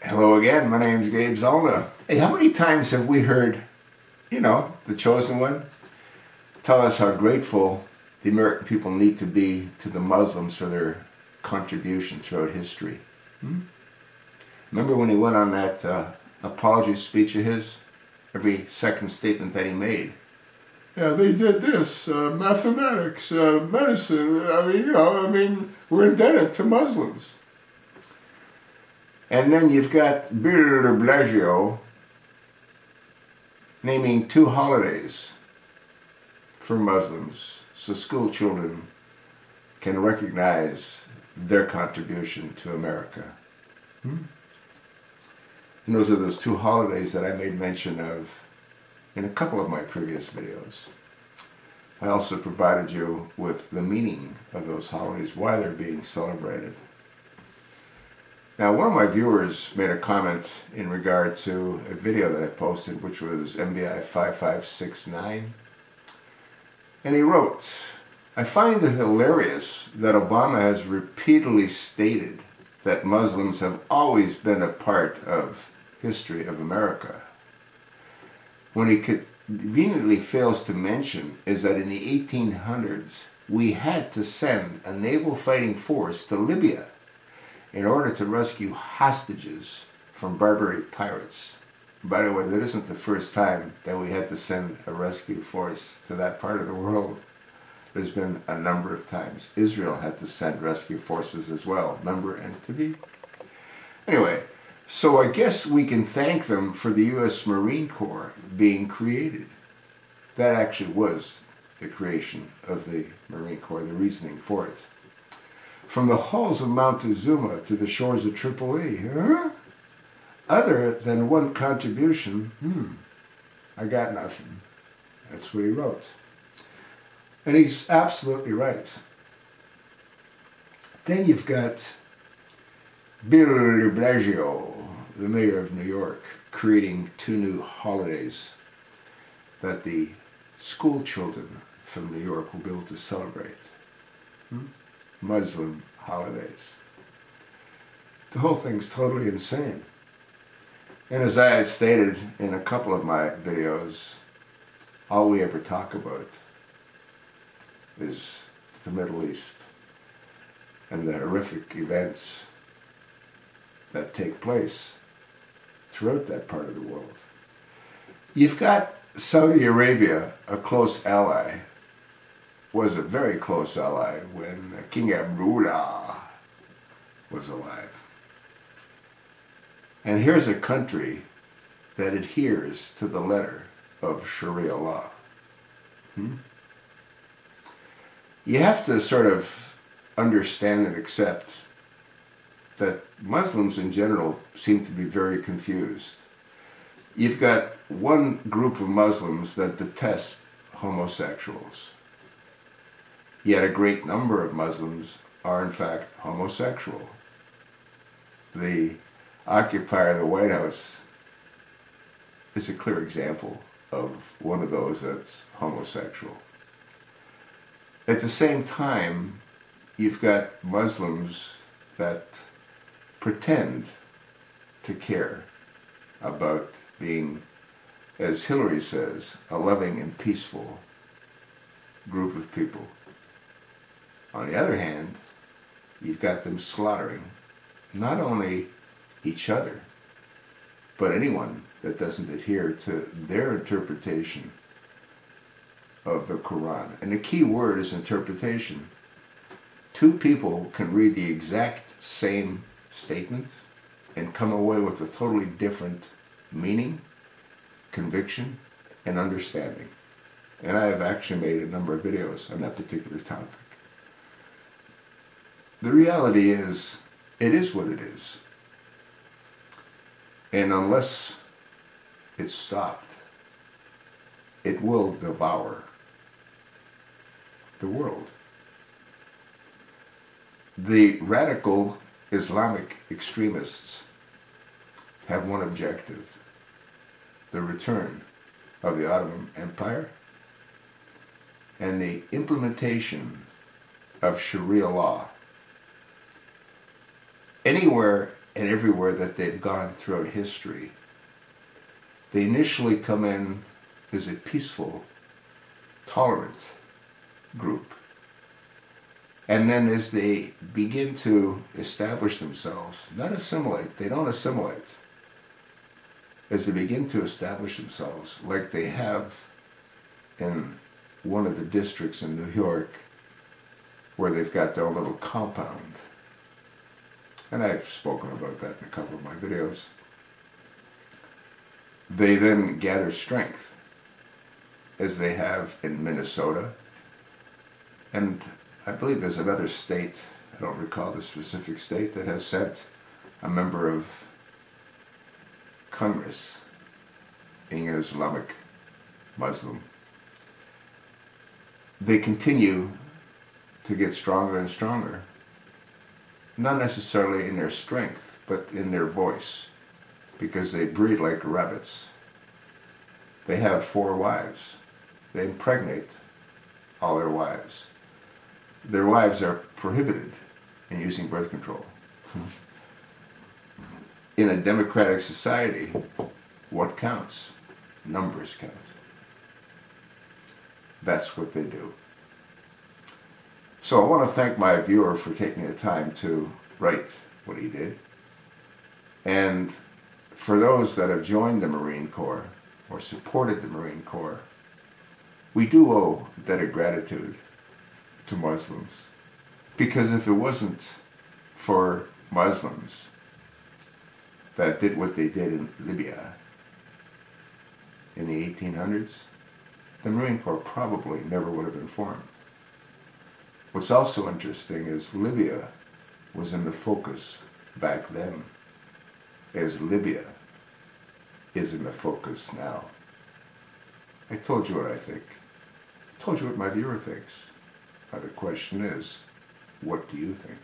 Hello again, my name's Gabe Zolna. Hey, how many times have we heard, the chosen one, tell us how grateful the American people need to be to the Muslims for their contribution throughout history? Remember when he went on that apology speech of his? Every second statement that he made. Yeah, they did this, mathematics, medicine, we're indebted to Muslims. And then you've got Bill de Blasio naming 2 holidays for Muslims so school children can recognize their contribution to America. And those are those 2 holidays that I made mention of in a couple of my previous videos. I also provided you with the meaning of those holidays, why they're being celebrated. Now, one of my viewers made a comment in regard to a video that I posted, which was MVI 5569. And he wrote, "I find it hilarious that Obama has repeatedly stated that Muslims have always been a part of history of America. When he conveniently fails to mention is that in the 1800s, we had to send a naval fighting force to Libya in order to rescue hostages from Barbary pirates." By the way, that isn't the first time that we had to send a rescue force to that part of the world. There's been a number of times. Israel had to send rescue forces as well. Remember Entebbe? Anyway, so I guess we can thank them for the U.S. Marine Corps being created. That actually was the creation of the Marine Corps, the reasoning for it. From the halls of Montezuma to the shores of Tripoli, other than one contribution, I got nothing. That's what he wrote. And he's absolutely right. Then you've got Bill de Blasio, the mayor of New York, creating 2 new holidays that the school children from New York will be able to celebrate. Muslim holidays. The whole thing's totally insane. And as I had stated in a couple of my videos, all we ever talk about is the Middle East and the horrific events that take place throughout that part of the world. You've got Saudi Arabia, a close ally, was a very close ally when King Abdullah was alive. And here's a country that adheres to the letter of Sharia law. You have to sort of understand and accept that Muslims in general seem to be very confused. You've got one group of Muslims that detest homosexuals. Yet a great number of Muslims are in fact homosexual. The occupier of the White House is a clear example of one of those that's homosexual. At the same time, you've got Muslims that pretend to care about being, as Hillary says, a loving and peaceful group of people. On the other hand, you've got them slaughtering not only each other, but anyone that doesn't adhere to their interpretation of the Quran. And the key word is interpretation. 2 people can read the exact same statement and come away with a totally different meaning, conviction, and understanding. And I have actually made a number of videos on that particular topic. The reality is, it is what it is. And unless it's stopped, it will devour the world. The radical Islamic extremists have one objective: the return of the Ottoman Empire and the implementation of Sharia law anywhere and everywhere that they've gone throughout history, they initially come in as a peaceful, tolerant group. And then as they begin to establish themselves, not assimilate, they don't assimilate. As they begin to establish themselves, like they have in one of the districts in New York, where they've got their own little compound. And I've spoken about that in a couple of my videos. They then gather strength, as they have in Minnesota, and I believe there's another state, I don't recall the specific state, that has sent a member of Congress, being an Islamic Muslim. They continue to get stronger and stronger, not necessarily in their strength, but in their voice, because they breed like rabbits. They have 4 wives. They impregnate all their wives. Their wives are prohibited in using birth control. In a democratic society, what counts? Numbers count. That's what they do. So I want to thank my viewer for taking the time to write what he did. And for those that have joined the Marine Corps or supported the Marine Corps, we do owe a debt of gratitude to Muslims. Because if it wasn't for Muslims that did what they did in Libya in the 1800s, the Marine Corps probably never would have been formed. What's also interesting is Libya was in the focus back then, as Libya is in the focus now. I told you what I think. I told you what my viewer thinks. Now the question is, what do you think?